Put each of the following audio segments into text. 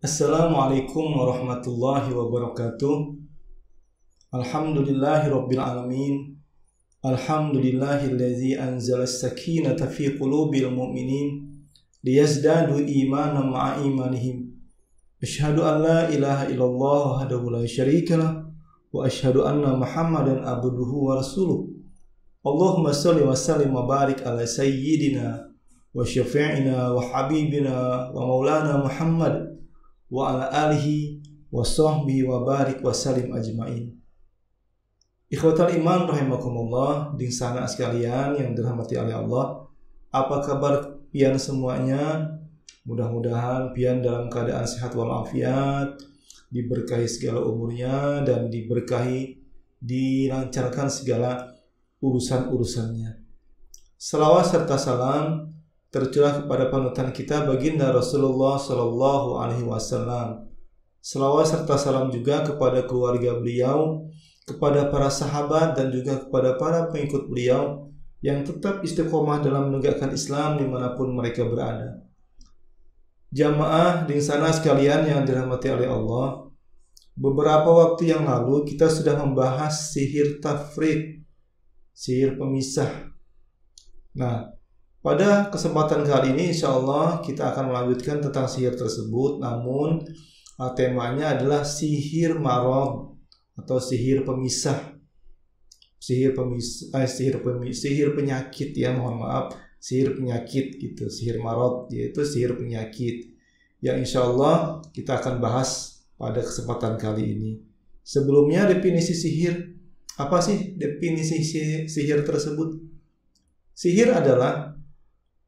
Assalamualaikum warahmatullahi wabarakatuh. Alhamdulillahirabbil alamin. Alhamdulillahillazi anzala as-sakinata fi qulubil mu'minin liyazdadu imanan ma'a imanihim. Asyhadu an la ilaha illallah wahdahu la syarikalah wa asyhadu anna Muhammadan abduhu wa rasuluh. Allahumma shalli wa sallim wa barik ala sayyidina wa syafi'ina wa habibina wa maulana Muhammad wa ala alihi wa sahbihi wa barik wa salim ajmain. Ikhwatal iman rahimakumullah, ding sana sekalian yang dirahmati oleh Allah. Apa kabar pian semuanya? Mudah-mudahan pian dalam keadaan sehat walafiat, diberkahi segala umurnya dan dilancarkan segala urusan-urusannya. Salawat serta salam tercurah kepada panutan kita baginda Rasulullah Sallallahu Alaihi Wasallam. Salawat serta salam juga kepada keluarga beliau, kepada para sahabat dan juga kepada para pengikut beliau yang tetap istiqomah dalam menegakkan Islam dimanapun mereka berada. Jamaah di sana sekalian yang dirahmati oleh Allah, beberapa waktu yang lalu kita sudah membahas sihir tafriq, sihir pemisah. Nah, pada kesempatan kali ini insya Allah kita akan melanjutkan tentang sihir tersebut, namun temanya adalah sihir marad atau sihir pemisah. Sihir penyakit ya, mohon maaf, sihir penyakit gitu. Sihir marad yaitu sihir penyakit yang insya Allah kita akan bahas pada kesempatan kali ini. Sebelumnya, definisi sihir, apa sih definisi sihir tersebut? Sihir adalah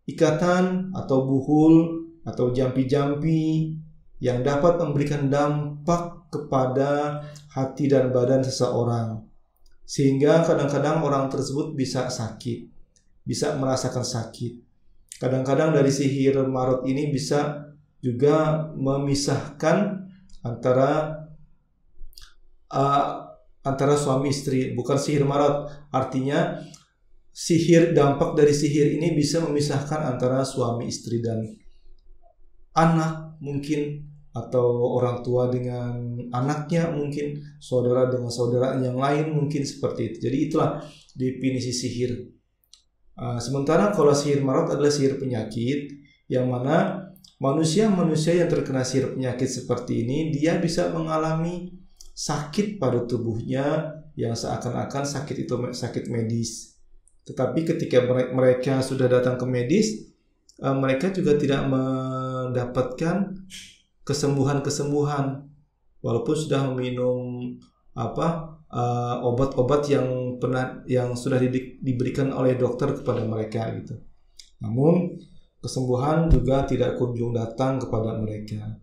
ikatan atau buhul atau jampi-jampi yang dapat memberikan dampak kepada hati dan badan seseorang, sehingga kadang-kadang orang tersebut bisa sakit, bisa merasakan sakit. Kadang-kadang dari sihir marad ini bisa juga memisahkan antara suami istri. Bukan sihir marad, artinya dampak dari sihir ini bisa memisahkan antara suami istri dan anak mungkin, atau orang tua dengan anaknya mungkin, saudara dengan saudara yang lain mungkin, seperti itu. Jadi itulah definisi sihir. Sementara kalau sihir marad adalah sihir penyakit, yang mana manusia yang terkena sihir penyakit seperti ini, dia bisa mengalami sakit pada tubuhnya yang seakan-akan sakit itu sakit medis. Tetapi ketika mereka sudah datang ke medis, mereka juga tidak mendapatkan kesembuhan walaupun sudah meminum obat-obat yang sudah diberikan oleh dokter kepada mereka gitu. Namun kesembuhan juga tidak kunjung datang kepada mereka.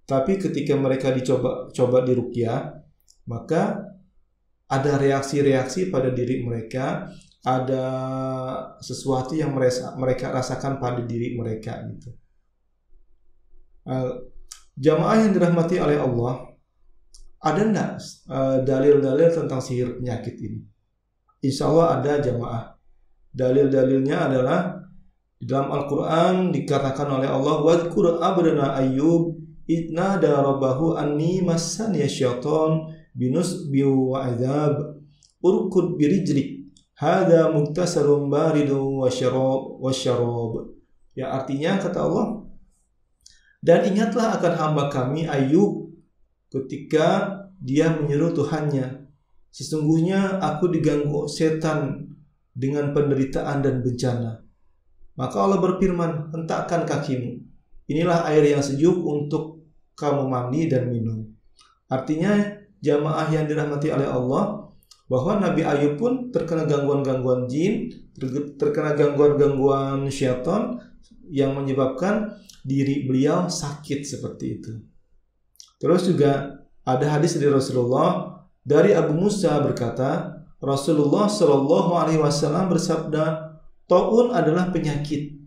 Tapi ketika mereka dicoba diruqyah, maka ada reaksi-reaksi pada diri mereka, ada sesuatu yang mereka rasakan pada diri mereka gitu. Jamaah yang dirahmati oleh Allah, ada enggak dalil-dalil tentang sihir penyakit ini? Insya Allah ada jamaah. Dalil-dalilnya adalah di dalam Al-Quran dikatakan oleh Allah, wadkur abdana Ayyub idnada rabbahu anni massaniya syaitan binusbi wa adzab urkud birijlik hadza muktasalun baridun wa syarab. Ya, artinya kata Allah, dan ingatlah akan hamba kami Ayub ketika dia menyeru Tuhannya, sesungguhnya aku diganggu setan dengan penderitaan dan bencana. Maka Allah berfirman, hentakkan kakimu, inilah air yang sejuk untuk kamu mandi dan minum. Artinya jamaah yang dirahmati oleh Allah, bahwa Nabi Ayub pun terkena gangguan-gangguan jin, terkena gangguan-gangguan syaitan yang menyebabkan diri beliau sakit seperti itu. Terus juga ada hadis dari Rasulullah, dari Abu Musa berkata, Rasulullah Shallallahu Alaihi Wasallam bersabda, taun adalah penyakit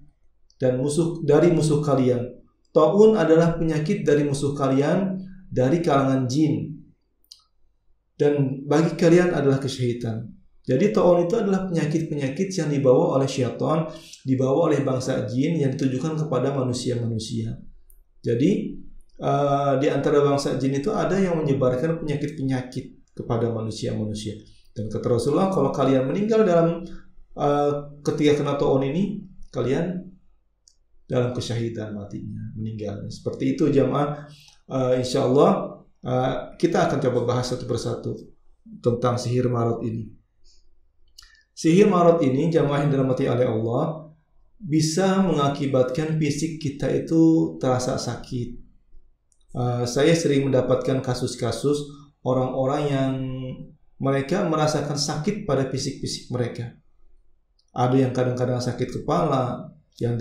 dan musuh dari musuh kalian. Taun adalah penyakit dari musuh kalian dari kalangan jin, dan bagi kalian adalah kesyahitan. Jadi taun itu adalah penyakit-penyakit yang dibawa oleh syaitan, dibawa oleh bangsa jin yang ditujukan kepada manusia-manusia. Jadi di antara bangsa jin itu ada yang menyebarkan penyakit-penyakit kepada manusia-manusia. Dan kata Rasulullah, kalau kalian meninggal dalam ketika kena ta'un ini, kalian dalam kesyahidan matinya, meninggalnya. Seperti itu jamaah. Insya Allah kita akan coba bahas satu persatu tentang sihir marot ini. Sihir marot ini jamaah yang dirahmati oleh Allah bisa mengakibatkan fisik kita itu terasa sakit. Saya sering mendapatkan kasus-kasus orang-orang yang mereka merasakan sakit pada fisik-fisik mereka. Ada yang kadang-kadang sakit kepala, yang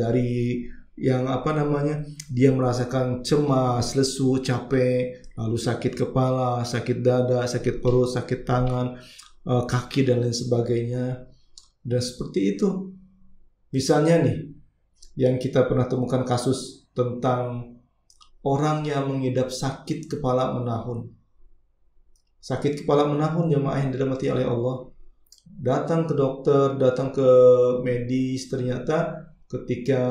dia merasakan cemas, lesu, capek, lalu sakit kepala, sakit dada, sakit perut, sakit tangan, kaki dan lain sebagainya. Dan seperti itu. Misalnya nih, yang kita pernah temukan kasus tentang orang yang mengidap sakit kepala menahun. Sakit kepala menahun jemaah yang dirahmati oleh Allah. Datang ke dokter, datang ke medis, ternyata ketika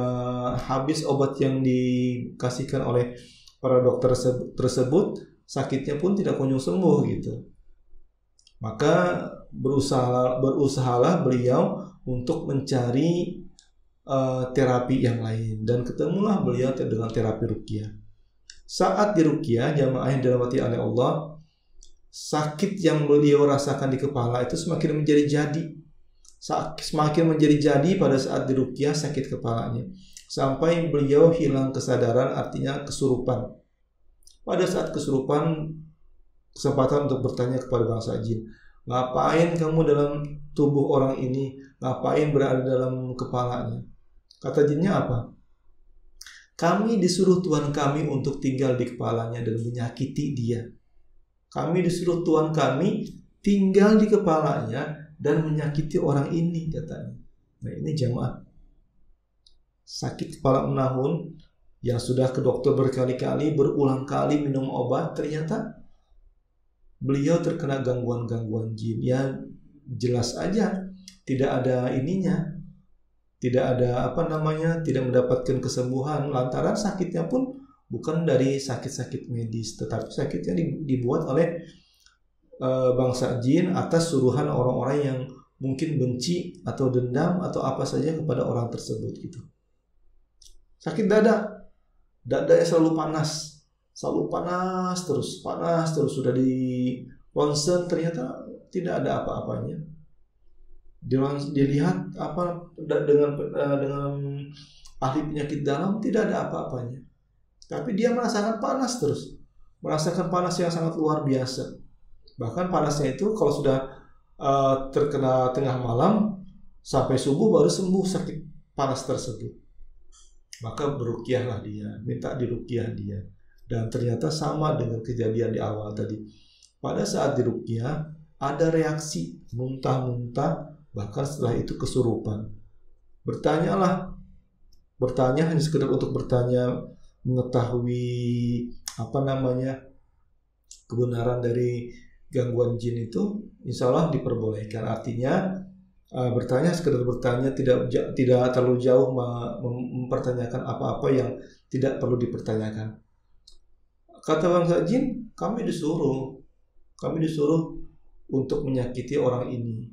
habis obat yang dikasihkan oleh para dokter tersebut, sakitnya pun tidak kunjung sembuh gitu. Maka berusahalah beliau untuk mencari terapi yang lain, dan ketemulah beliau dengan terapi ruqyah. Saat di ruqyah, jamaah yang dirahmati oleh Allah, sakit yang beliau rasakan di kepala itu semakin menjadi pada saat di ruqyah sakit kepalanya, sampai beliau hilang kesadaran, artinya kesurupan. Pada saat kesurupan, kesempatan untuk bertanya kepada bangsa jin, ngapain kamu dalam tubuh orang ini, ngapain berada dalam kepalanya? Kata jinnya apa? Kami disuruh Tuhan kami untuk tinggal di kepalanya dan menyakiti dia. Kami disuruh Tuhan kami tinggal di kepalanya dan menyakiti orang ini, katanya. Nah, ini jamaah. Sakit kepala menahun yang sudah ke dokter berkali-kali, berulang kali minum obat, ternyata beliau terkena gangguan-gangguan jin. Ya jelas aja tidak ada ininya, tidak ada tidak mendapatkan kesembuhan, lantaran sakitnya pun bukan dari sakit-sakit medis, tetapi sakitnya dibuat oleh bangsa jin atas suruhan orang-orang yang mungkin benci atau dendam atau apa saja kepada orang tersebut gitu. Sakit dadanya selalu panas terus, sudah di ronsen ternyata tidak ada apa-apanya. Dilihat dengan ahli penyakit dalam, tidak ada apa-apanya. Tapi dia merasakan panas terus, merasakan panas yang sangat luar biasa. Bahkan panasnya itu kalau sudah terkena tengah malam sampai subuh baru sembuh sakit panas tersebut. Maka beruqyahlah dia, minta diruqyah dia. Dan ternyata sama dengan kejadian di awal tadi. Pada saat diruqyah ada reaksi muntah-muntah, bahkan setelah itu kesurupan. Bertanya hanya sekedar untuk bertanya, mengetahui kebenaran dari gangguan jin itu, insya Allah diperbolehkan. Artinya bertanya, sekedar bertanya, tidak terlalu jauh mempertanyakan apa-apa yang tidak perlu dipertanyakan. Kata bangsa jin, kami disuruh untuk menyakiti orang ini,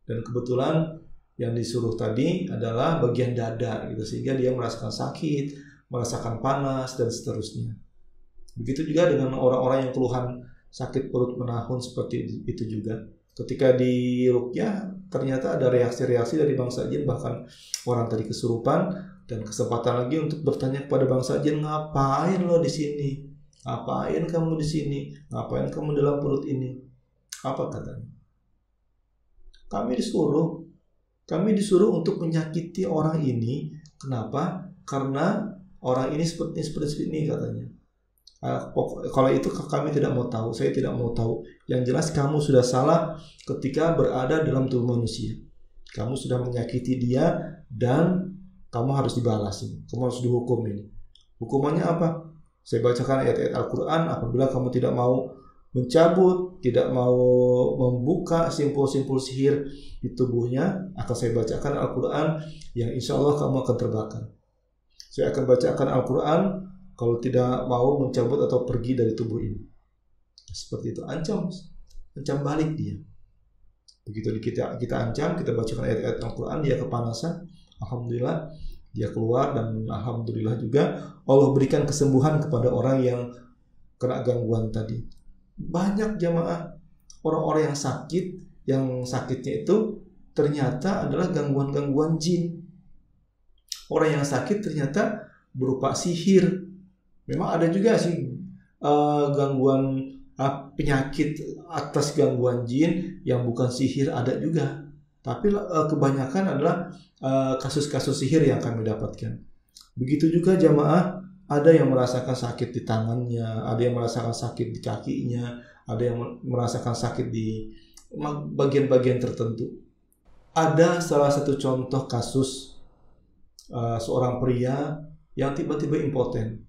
dan kebetulan yang disuruh tadi adalah bagian dada gitu, sehingga dia merasakan sakit, merasakan panas dan seterusnya. Begitu juga dengan orang-orang yang keluhan sakit perut menahun seperti itu juga. Ketika di ruqyah ternyata ada reaksi-reaksi dari bangsa jin, bahkan orang tadi kesurupan, dan kesempatan lagi untuk bertanya kepada bangsa jin, ngapain lo di sini? Ngapain kamu di sini? Ngapain kamu dalam perut ini? Apa katanya? Kami disuruh untuk menyakiti orang ini. Kenapa? Karena orang ini seperti ini katanya. Kalau itu kami tidak mau tahu, saya tidak mau tahu. Yang jelas kamu sudah salah ketika berada dalam tubuh manusia. Kamu sudah menyakiti dia dan kamu harus dibalas. Kamu harus dihukum ini. Hukumannya apa? Saya bacakan ayat-ayat Al-Quran. Apabila kamu tidak mau mencabut, tidak mau membuka simpul-simpul sihir di tubuhnya, akan saya bacakan Al-Quran yang insya Allah kamu akan terbakar. Saya akan bacakan Al-Quran kalau tidak mau mencabut atau pergi dari tubuh ini. Seperti itu, ancam balik dia. Begitu kita ancam, kita bacakan ayat-ayat Al-Quran, dia kepanasan, alhamdulillah dia keluar, dan alhamdulillah juga Allah berikan kesembuhan kepada orang yang kena gangguan tadi. Banyak jamaah orang-orang yang sakitnya itu ternyata adalah gangguan-gangguan jin. Orang yang sakit ternyata berupa sihir. Memang ada juga sih gangguan penyakit atas gangguan jin yang bukan sihir, ada juga. Tapi kebanyakan adalah kasus-kasus sihir yang kami dapatkan. Begitu juga jamaah, ada yang merasakan sakit di tangannya, ada yang merasakan sakit di kakinya, ada yang merasakan sakit di bagian-bagian tertentu. Ada salah satu contoh kasus seorang pria yang tiba-tiba impoten,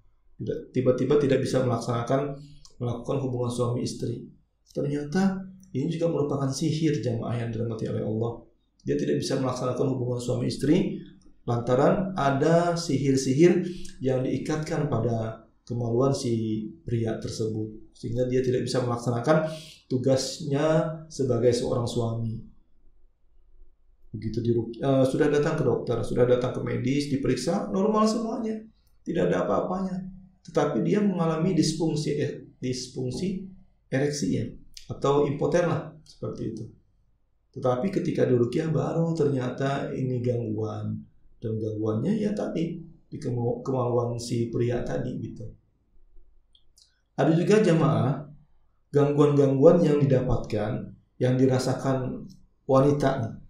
tiba-tiba tidak bisa melakukan hubungan suami istri. Ternyata ini juga merupakan sihir jamaah yang dirahmati oleh Allah. Dia tidak bisa melaksanakan hubungan suami istri lantaran ada sihir-sihir yang diikatkan pada kemaluan si pria tersebut, sehingga dia tidak bisa melaksanakan tugasnya sebagai seorang suami. Begitu sudah datang ke dokter, sudah datang ke medis, diperiksa normal semuanya, tidak ada apa-apanya, tetapi dia mengalami disfungsi ereksi ya, atau impoten lah, seperti itu. Tetapi ketika diruqyah baru ternyata ini gangguan, dan gangguannya ya tadi di kemaluan si pria tadi gitu. Ada juga jamaah gangguan-gangguan yang didapatkan, yang dirasakan wanita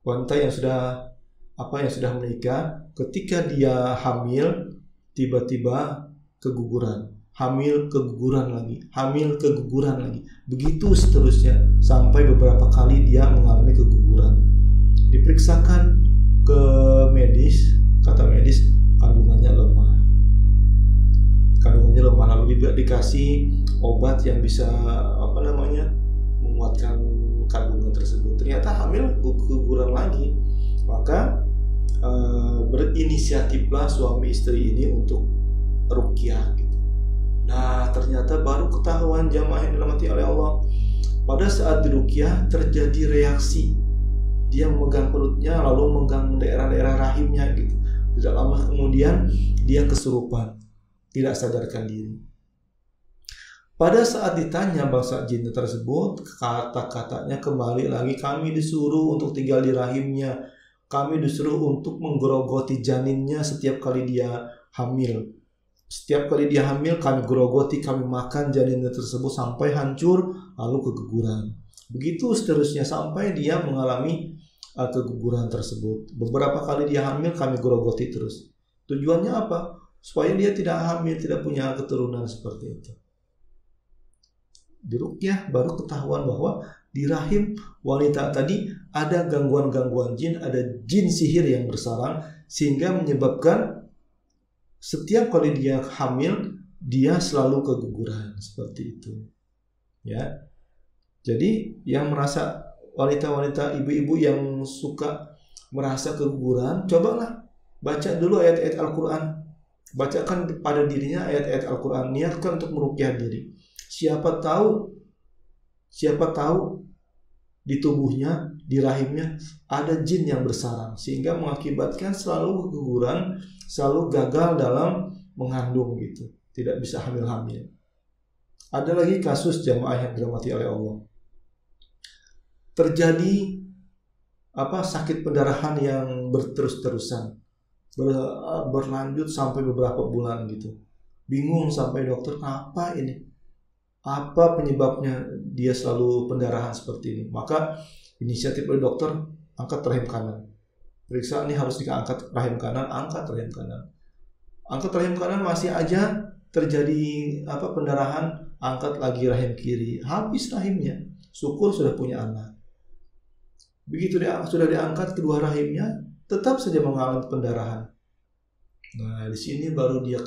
yang sudah menikah, ketika dia hamil tiba-tiba keguguran, hamil keguguran lagi, begitu seterusnya sampai beberapa kali dia mengalami keguguran. Diperiksakan ke medis, kata medis kandungannya lemah, lalu juga dikasih obat yang bisa menguatkan kandungan tersebut. Ternyata hamil keguguran lagi, maka berinisiatiflah suami istri ini untuk ruqyah gitu. Nah, ternyata baru ketahuan jamaah yang dirahmati oleh Allah, pada saat diruqyah terjadi reaksi. Dia memegang perutnya, lalu memegang daerah-daerah rahimnya gitu. Tidak lama kemudian dia kesurupan, tidak sadarkan diri. Pada saat ditanya bangsa jin tersebut, kata-katanya kembali lagi, kami disuruh untuk tinggal di rahimnya, kami disuruh untuk menggerogoti janinnya setiap kali dia hamil. Setiap kali dia hamil kami gerogoti, kami makan janinnya tersebut sampai hancur, lalu keguguran. Begitu seterusnya sampai dia mengalami keguguran tersebut. Beberapa kali dia hamil kami gerogoti terus. Tujuannya apa? Supaya dia tidak hamil, tidak punya keturunan seperti itu. Di ruqyah baru ketahuan bahwa di rahim wanita tadi ada gangguan-gangguan jin, ada jin sihir yang bersarang, sehingga menyebabkan setiap kali dia hamil dia selalu keguguran seperti itu. Ya. Jadi yang merasa wanita-wanita, ibu-ibu yang suka merasa keguguran, cobalah baca dulu ayat-ayat Al-Quran. Bacakan pada dirinya ayat-ayat Al-Quran, niatkan untuk meruqyah diri. Siapa tahu di tubuhnya, di rahimnya ada jin yang bersarang, sehingga mengakibatkan selalu keguguran, selalu gagal dalam mengandung gitu, tidak bisa hamil-hamil. Ada lagi kasus jamaah yang dirahmati oleh Allah, terjadi sakit pendarahan yang berterus-terusan, berlanjut sampai beberapa bulan gitu. Bingung sampai dokter, apa ini? Apa penyebabnya dia selalu pendarahan seperti ini? Maka inisiatif dari dokter, angkat rahim kanan. Periksa ini harus diangkat rahim kanan, angkat rahim kanan. Angkat rahim kanan masih aja terjadi pendarahan, angkat lagi rahim kiri, habis rahimnya. Syukur sudah punya anak. Begitu dia sudah diangkat kedua rahimnya, tetap saja mengalami pendarahan. Nah, di sini baru dia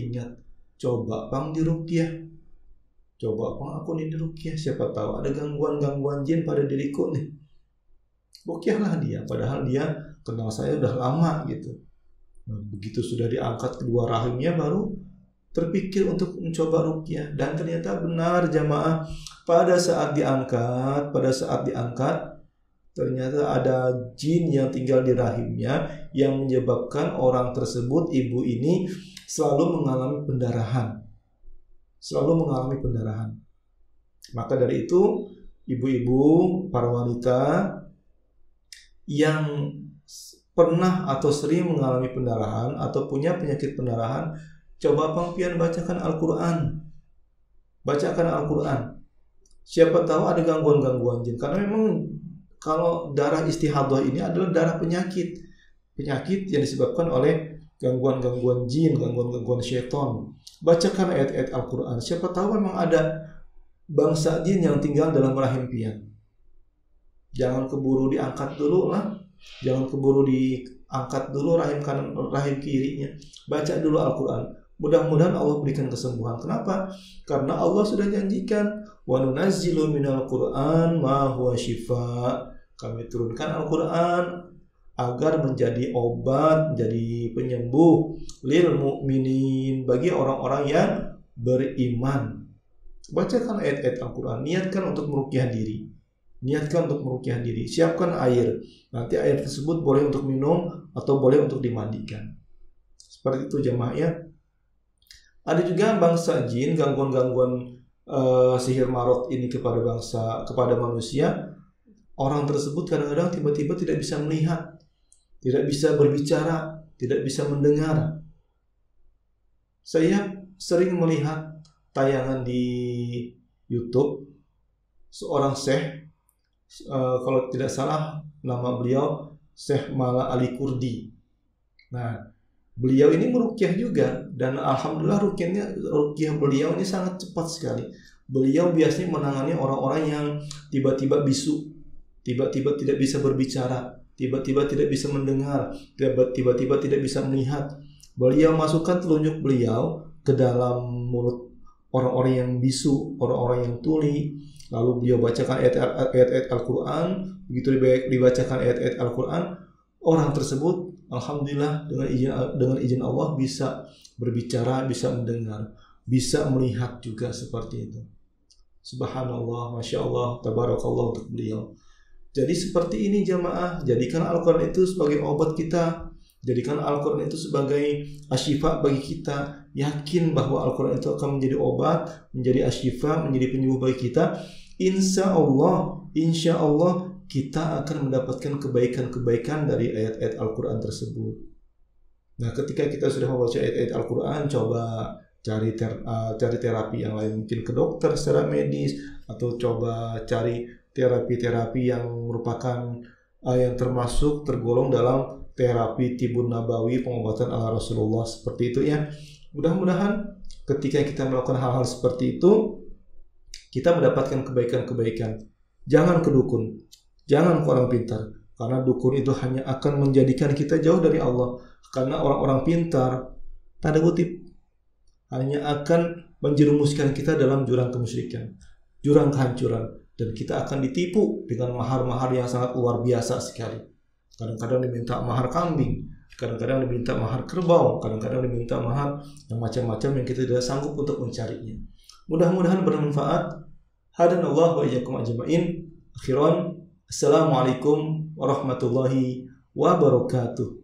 ingat, coba bang diruqyah. Coba bang aku ini diruqyah, siapa tahu ada gangguan-gangguan jin pada diriku nih. Ruqyahlah dia, padahal dia kenal saya udah lama gitu. Nah, begitu sudah diangkat kedua rahimnya baru terpikir untuk mencoba ruqyah, dan ternyata benar jamaah, pada saat diangkat ternyata ada jin yang tinggal di rahimnya yang menyebabkan orang tersebut, ibu ini, selalu mengalami pendarahan. Maka dari itu ibu-ibu, para wanita yang pernah atau sering mengalami pendarahan atau punya penyakit pendarahan, coba pangpian bacakan Al-Quran. Siapa tahu ada gangguan-gangguan jin. Karena memang kalau darah istihadah ini adalah darah penyakit yang disebabkan oleh gangguan-gangguan jin, gangguan-gangguan syaitan. Bacakan ayat-ayat Al-Quran. Siapa tahu memang ada bangsa jin yang tinggal dalam rahim pian. Jangan keburu diangkat dulu lah. Jangan keburu diangkat dulu rahim kanan, rahim kirinya. Baca dulu Al-Quran. Mudah-mudahan Allah berikan kesembuhan. Kenapa? Karena Allah sudah janjikan, wa nunazzilu minal Qur'an ma huwa shifa. Kami turunkan Al-Quran agar menjadi obat, menjadi penyembuh lil mu'minin, bagi orang-orang yang beriman. Bacakan ayat-ayat Al-Quran. Niatkan untuk meruqyah diri. Siapkan air. Nanti air tersebut boleh untuk minum atau boleh untuk dimandikan. Seperti itu jamaah ya. Ada juga bangsa jin, gangguan-gangguan sihir marot ini kepada manusia. Orang tersebut kadang-kadang tiba-tiba tidak bisa melihat, tidak bisa berbicara, tidak bisa mendengar. Saya sering melihat tayangan di YouTube seorang syekh, kalau tidak salah nama beliau Syekh Mala Ali Kurdi. Nah, beliau ini meruqyah juga, dan alhamdulillah ruqyah beliau ini sangat cepat sekali. Beliau biasanya menangani orang-orang yang tiba-tiba bisu, tiba-tiba tidak bisa berbicara, tiba-tiba tidak bisa mendengar, tiba-tiba tidak bisa melihat. Beliau masukkan telunjuk beliau ke dalam mulut orang-orang yang bisu, orang-orang yang tuli. Lalu beliau bacakan ayat-ayat Al-Quran. Begitu dibacakan ayat-ayat Al-Quran, orang tersebut alhamdulillah dengan izin Allah bisa berbicara, bisa mendengar, bisa melihat juga seperti itu. Subhanallah, Masya Allah, Tabarakallah untuk beliau. Jadi seperti ini jamaah, jadikan Al-Quran itu sebagai obat kita. Jadikan Al-Quran itu sebagai asyifa bagi kita. Yakin bahwa Al-Quran itu akan menjadi obat, menjadi asyifa, menjadi penyembuh bagi kita. Insya Allah kita akan mendapatkan kebaikan-kebaikan dari ayat-ayat Al-Quran tersebut. Nah, ketika kita sudah membaca ayat-ayat Al-Quran, coba cari terapi yang lain, mungkin ke dokter secara medis, atau coba cari terapi-terapi yang merupakan yang tergolong dalam terapi tibun nabawi, pengobatan ala Rasulullah, seperti itu ya. Mudah-mudahan ketika kita melakukan hal-hal seperti itu, kita mendapatkan kebaikan-kebaikan. Jangan ke dukun, jangan ke orang pintar, karena dukun itu hanya akan menjadikan kita jauh dari Allah. Karena orang-orang pintar, tanda kutip, hanya akan menjerumuskan kita dalam jurang kemusyrikan, jurang kehancuran, dan kita akan ditipu dengan mahar-mahar yang sangat luar biasa sekali. Kadang-kadang diminta mahar kambing, kadang-kadang diminta mahar kerbau, kadang-kadang diminta mahar yang macam-macam yang kita tidak sanggup untuk mencarinya. Mudah-mudahan bermanfaat. Hadanallahu wa iyyakum ajma'in. Akhiran, assalamualaikum warahmatullahi wabarakatuh.